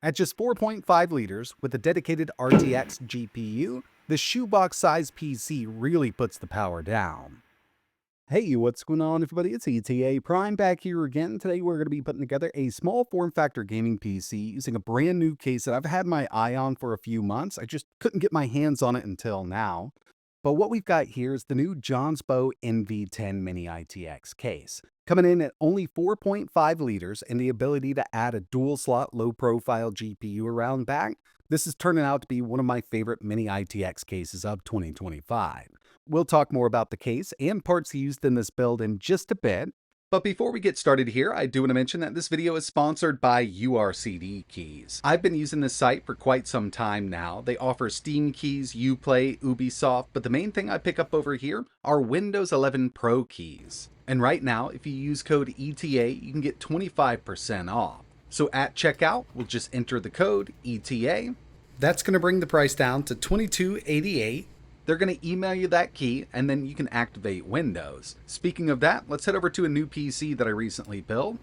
At just 4.5 liters with a dedicated RTX GPU, the shoebox-sized PC really puts the power down. Hey, what's going on everybody? It's ETAPRIME back here again. Today we're going to be putting together a small form factor gaming PC using a brand new case that I've had my eye on for a few months. I just couldn't get my hands on it until now. But what we've got here is the new JONSBO NV10 Mini-ITX case, coming in at only 4.5 liters and the ability to add a dual-slot low-profile GPU around back. This is turning out to be one of my favorite Mini-ITX cases of 2025. We'll talk more about the case and parts used in this build in just a bit. But before we get started here, I do want to mention that this video is sponsored by URCD Keys. I've been using this site for quite some time now. They offer Steam keys, Uplay, Ubisoft, but the main thing I pick up over here are Windows 11 Pro keys. And right now, if you use code ETA, you can get 25% off. So at checkout, we'll just enter the code ETA. That's going to bring the price down to $22.88. They're going to email you that key, and then you can activate Windows. Speaking of that, let's head over to a new PC that I recently built.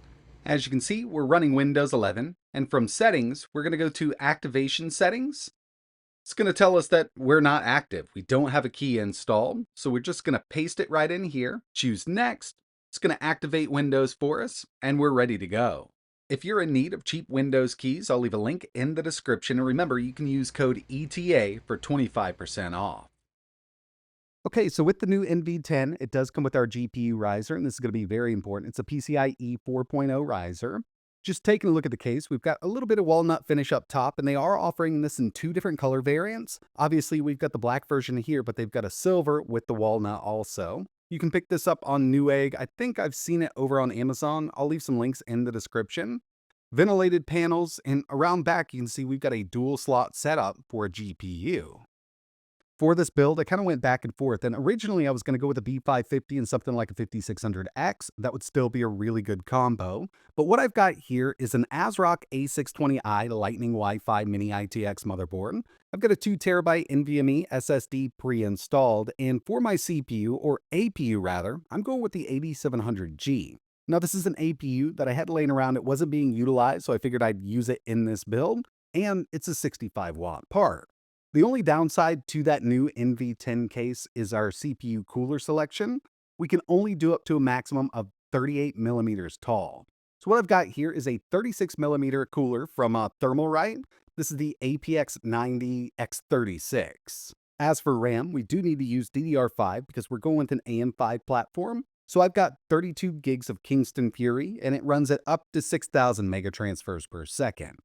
As you can see, we're running Windows 11, and from Settings, we're going to go to Activation Settings. It's going to tell us that we're not active. We don't have a key installed, so we're just going to paste it right in here, choose Next. It's going to activate Windows for us, and we're ready to go. If you're in need of cheap Windows keys, I'll leave a link in the description, and remember, you can use code ETA for 25% off. Okay, so with the new NV10, it does come with our GPU riser, and this is going to be very important. It's a PCIe 4.0 riser. Just taking a look at the case, we've got a little bit of walnut finish up top, and they are offering this in two different color variants. Obviously, we've got the black version here, but they've got a silver with the walnut also. You can pick this up on Newegg. I think I've seen it over on Amazon. I'll leave some links in the description. Ventilated panels, and around back, you can see we've got a dual slot setup for a GPU. For this build, I kind of went back and forth, and originally I was going to go with a B550 and something like a 5600X. That would still be a really good combo. But what I've got here is an ASRock A620i Lightning Wi-Fi Mini-ITX motherboard. I've got a 2TB NVMe SSD pre-installed, and for my CPU, or APU rather, I'm going with the 8700G. Now this is an APU that I had laying around. It wasn't being utilized, so I figured I'd use it in this build, and it's a 65-watt part. The only downside to that new NV10 case is our CPU cooler selection. We can only do up to a maximum of 38 millimeters tall. So what I've got here is a 36 millimeter cooler from Thermalright. This is the APX90X36. As for RAM, we do need to use DDR5 because we're going with an AM5 platform. So I've got 32 gigs of Kingston Fury, and it runs at up to 6,000 megatransfers per second.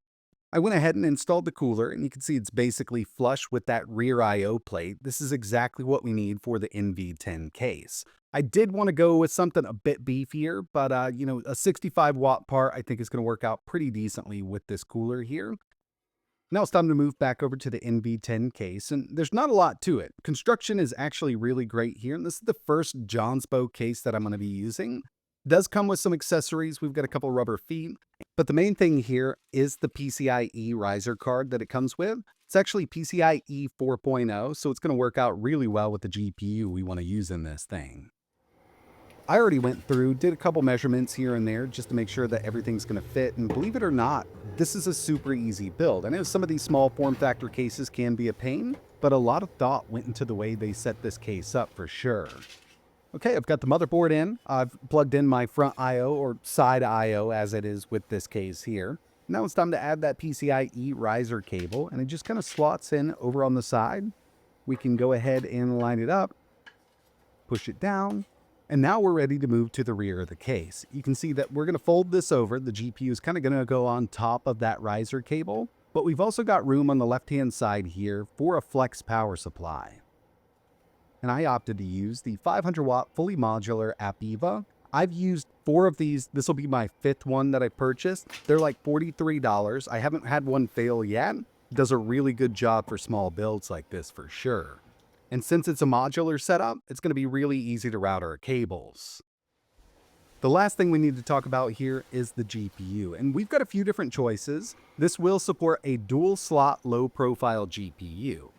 I went ahead and installed the cooler, and you can see it's basically flush with that rear I/O plate. This is exactly what we need for the NV10 case. I did want to go with something a bit beefier, but a 65-watt part I think is going to work out pretty decently with this cooler here. Now it's time to move back over to the NV10 case, and there's not a lot to it. Construction is actually really great here, and this is the first JONSBO case that I'm going to be using. It does come with some accessories. We've got a couple rubber feet, but the main thing here is the PCIe riser card that it comes with. It's actually PCIe 4.0, so it's going to work out really well with the GPU we want to use in this thing. I already went through, did a couple measurements here and there just to make sure that everything's going to fit, and believe it or not, this is a super easy build. I know some of these small form factor cases can be a pain, but a lot of thought went into the way they set this case up for sure. Okay, I've got the motherboard in. I've plugged in my front I/O or side I/O as it is with this case here. Now it's time to add that PCIe riser cable, and it just kind of slots in over on the side. We can go ahead and line it up, push it down, and now we're ready to move to the rear of the case. You can see that we're going to fold this over. The GPU is kind of going to go on top of that riser cable, but we've also got room on the left-hand side here for a flex power supply. And I opted to use the 500-watt fully modular APEVA. I've used 4 of these. This will be my 5th one that I purchased. They're like $43. I haven't had one fail yet. It does a really good job for small builds like this for sure. And since it's a modular setup, it's going to be really easy to route our cables. The last thing we need to talk about here is the GPU, and we've got a few different choices. This will support a dual slot low profile GPU.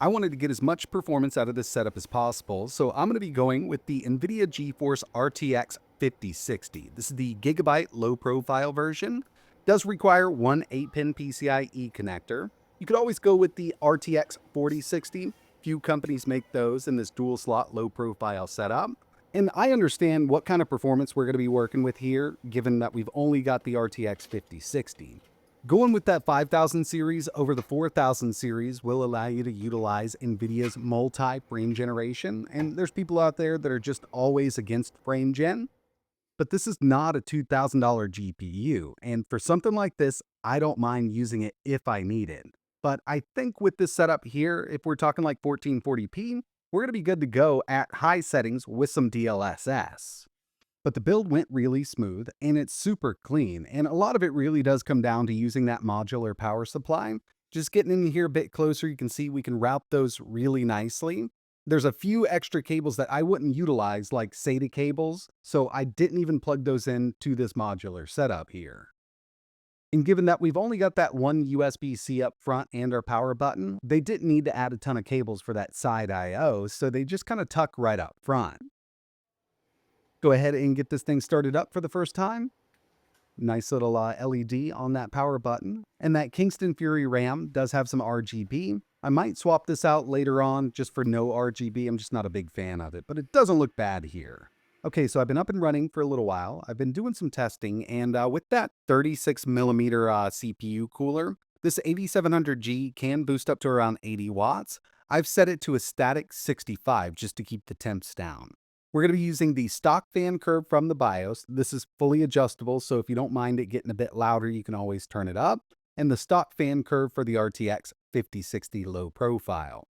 I wanted to get as much performance out of this setup as possible, so I'm going to be going with the NVIDIA GeForce RTX 5060. This is the Gigabyte Low-Profile version. Does require one 8-pin PCIe connector. You could always go with the RTX 4060. Few companies make those in this dual slot low profile setup. And I understand what kind of performance we're going to be working with here, given that we've only got the RTX 5060. Going with that 5000 series over the 4000 series will allow you to utilize NVIDIA's multi-frame generation, and there's people out there that are just always against frame gen. But this is not a $2,000 GPU, and for something like this, I don't mind using it if I need it. But I think with this setup here, if we're talking like 1440p, we're going to be good to go at high settings with some DLSS. But the build went really smooth, and it's super clean, and a lot of it really does come down to using that modular power supply. Just getting in here a bit closer, you can see we can route those really nicely. There's a few extra cables that I wouldn't utilize, like SATA cables, so I didn't even plug those into this modular setup here. And given that we've only got that one USB-C up front and our power button, they didn't need to add a ton of cables for that side I/O, so they just kind of tuck right up front. Go ahead and get this thing started up for the first time. Nice little LED on that power button. And that Kingston Fury RAM does have some RGB. I might swap this out later on just for no RGB. I'm just not a big fan of it, but it doesn't look bad here. Okay, so I've been up and running for a little while. I've been doing some testing, and with that 36mm CPU cooler, this 8700G can boost up to around 80 watts. I've set it to a static 65 just to keep the temps down. We're going to be using the stock fan curve from the BIOS. This is fully adjustable, so if you don't mind it getting a bit louder, you can always turn it up. And the stock fan curve for the RTX 5060 low profile.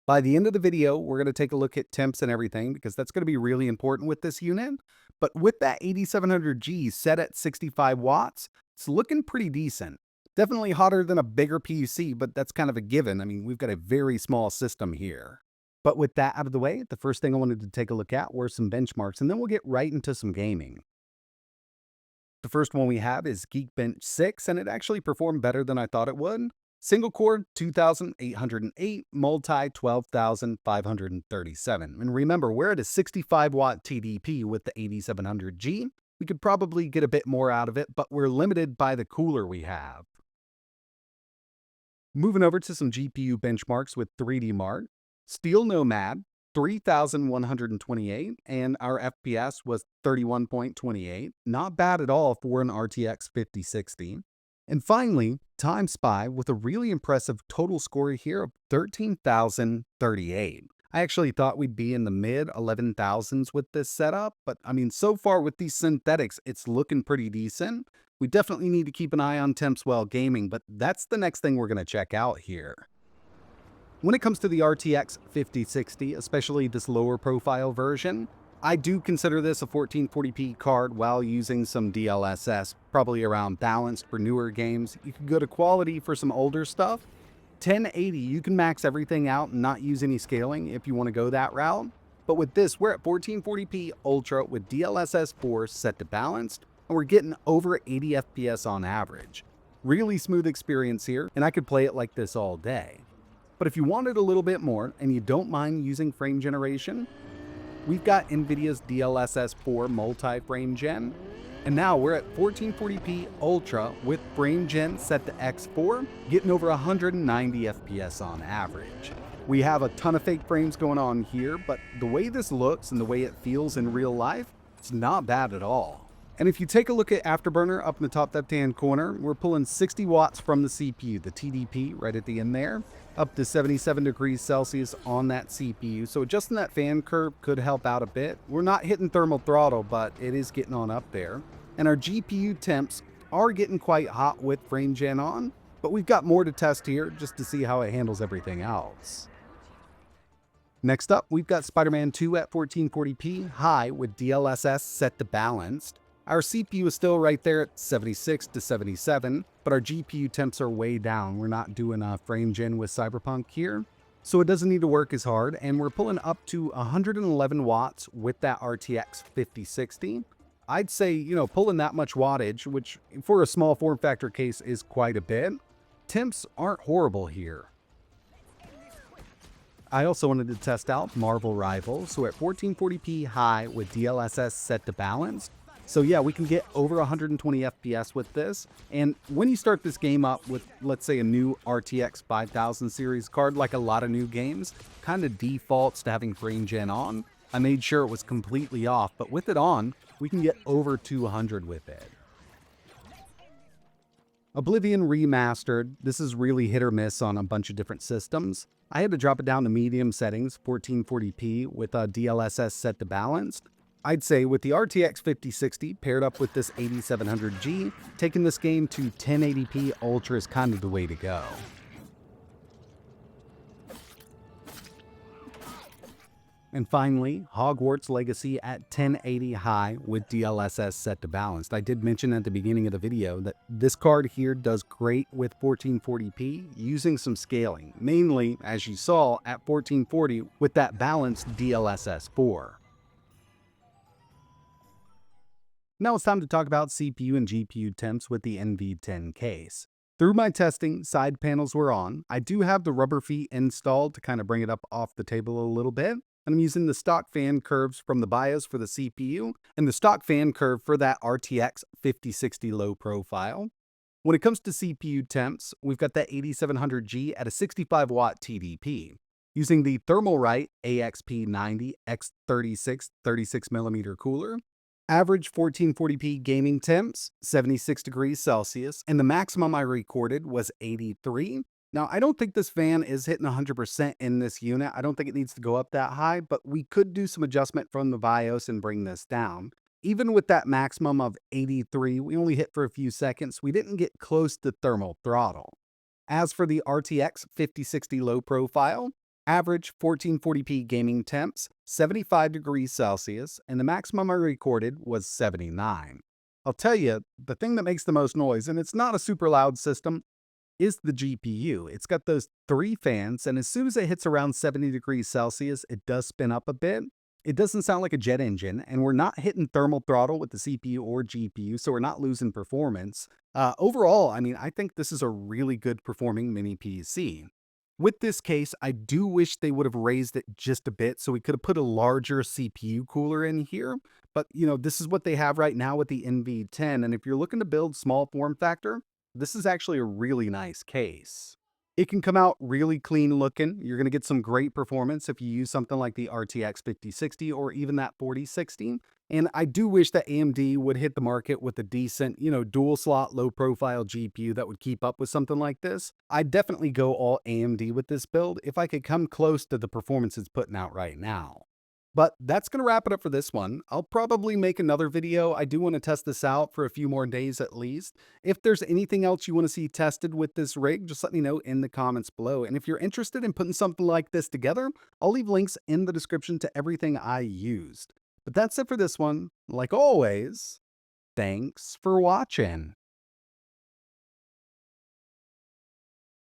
By the end of the video, we're going to take a look at temps and everything, because that's going to be really important with this unit. But with that 8700G set at 65 watts, it's looking pretty decent. Definitely hotter than a bigger PUC, but that's kind of a given. I mean, we've got a very small system here. But with that out of the way, the first thing I wanted to take a look at were some benchmarks, and then we'll get right into some gaming. The first one we have is Geekbench 6, and it actually performed better than I thought it would. Single core, 2,808, multi, 12,537. And remember, we're at a 65-watt TDP with the 8700G. We could probably get a bit more out of it, but we're limited by the cooler we have. Moving over to some GPU benchmarks with 3D Mark. Steel Nomad, 3,128, and our FPS was 31.28. Not bad at all for an RTX 5060. And finally, Time Spy with a really impressive total score here of 13,038. I actually thought we'd be in the mid 11,000s with this setup, but I mean, so far with these synthetics, it's looking pretty decent. We definitely need to keep an eye on temps while gaming, but that's the next thing we're going to check out here. When it comes to the RTX 5060, especially this lower profile version, I do consider this a 1440p card while using some DLSS, probably around balanced for newer games. You can go to quality for some older stuff. 1080, you can max everything out and not use any scaling if you want to go that route. But with this, we're at 1440p Ultra with DLSS 4 set to balanced, and we're getting over 80 FPS on average. Really smooth experience here, and I could play it like this all day. But if you wanted a little bit more and you don't mind using frame generation, we've got NVIDIA's DLSS 4 multi-frame gen. And now we're at 1440p Ultra with frame gen set to X4, getting over 190 FPS on average. We have a ton of fake frames going on here, but the way this looks and the way it feels in real life, it's not bad at all. And if you take a look at Afterburner up in the top left-hand corner, we're pulling 60 watts from the CPU, the TDP right at the end there, up to 77 degrees Celsius on that CPU. So adjusting that fan curve could help out a bit. We're not hitting thermal throttle, but it is getting on up there. And our GPU temps are getting quite hot with frame gen on, but we've got more to test here just to see how it handles everything else. Next up, we've got Spider-Man 2 at 1440p high with DLSS set to balanced. Our CPU is still right there at 76 to 77, but our GPU temps are way down. We're not doing a frame gen with Cyberpunk here, so it doesn't need to work as hard, and we're pulling up to 111 watts with that RTX 5060. I'd say, pulling that much wattage, which for a small form factor case is quite a bit. Temps aren't horrible here. I also wanted to test out Marvel Rivals, so at 1440p high with DLSS set to balanced. So yeah, we can get over 120 FPS with this. And when you start this game up with, let's say, a new RTX 5000 series card, like a lot of new games, kind of defaults to having frame gen on. I made sure it was completely off, but with it on, we can get over 200 with it. Oblivion Remastered, this is really hit or miss on a bunch of different systems. I had to drop it down to medium settings, 1440p, with a DLSS set to balanced. I'd say with the RTX 5060 paired up with this 8700G, taking this game to 1080p Ultra is kind of the way to go. And finally, Hogwarts Legacy at 1080 high with DLSS set to balanced. I did mention at the beginning of the video that this card here does great with 1440p using some scaling, mainly, as you saw, at 1440 with that balanced DLSS 4. Now it's time to talk about CPU and GPU temps with the NV10 case. Through my testing, side panels were on. I do have the rubber feet installed to kind of bring it up off the table a little bit. And I'm using the stock fan curves from the BIOS for the CPU and the stock fan curve for that RTX 5060 low profile. When it comes to CPU temps, we've got that 8700G at a 65 watt TDP. Using the Thermalright AXP90 X36 36mm cooler. Average 1440p gaming temps, 76 degrees Celsius, and the maximum I recorded was 83. Now, I don't think this fan is hitting 100% in this unit. I don't think it needs to go up that high, but we could do some adjustment from the BIOS and bring this down. Even with that maximum of 83, we only hit for a few seconds. We didn't get close to thermal throttle. As for the RTX 5060 low profile, average 1440p gaming temps, 75 degrees Celsius, and the maximum I recorded was 79. I'll tell you, the thing that makes the most noise, and it's not a super loud system, is the GPU. It's got those 3 fans, and as soon as it hits around 70 degrees Celsius, it does spin up a bit. It doesn't sound like a jet engine, and we're not hitting thermal throttle with the CPU or GPU, so we're not losing performance. Overall, I mean, I think this is a really good performing mini PC. With this case, I do wish they would have raised it just a bit, so we could have put a larger CPU cooler in here. But, this is what they have right now with the NV10, and if you're looking to build small form factor, this is actually a really nice case. It can come out really clean looking. You're going to get some great performance if you use something like the RTX 5060 or even that 4060. And I do wish that AMD would hit the market with a decent, dual slot, low profile GPU that would keep up with something like this. I'd definitely go all AMD with this build if I could come close to the performance it's putting out right now. But that's going to wrap it up for this one. I'll probably make another video. I do want to test this out for a few more days at least. If there's anything else you want to see tested with this rig, just let me know in the comments below. And if you're interested in putting something like this together, I'll leave links in the description to everything I used. But that's it for this one. Like always, thanks for watching.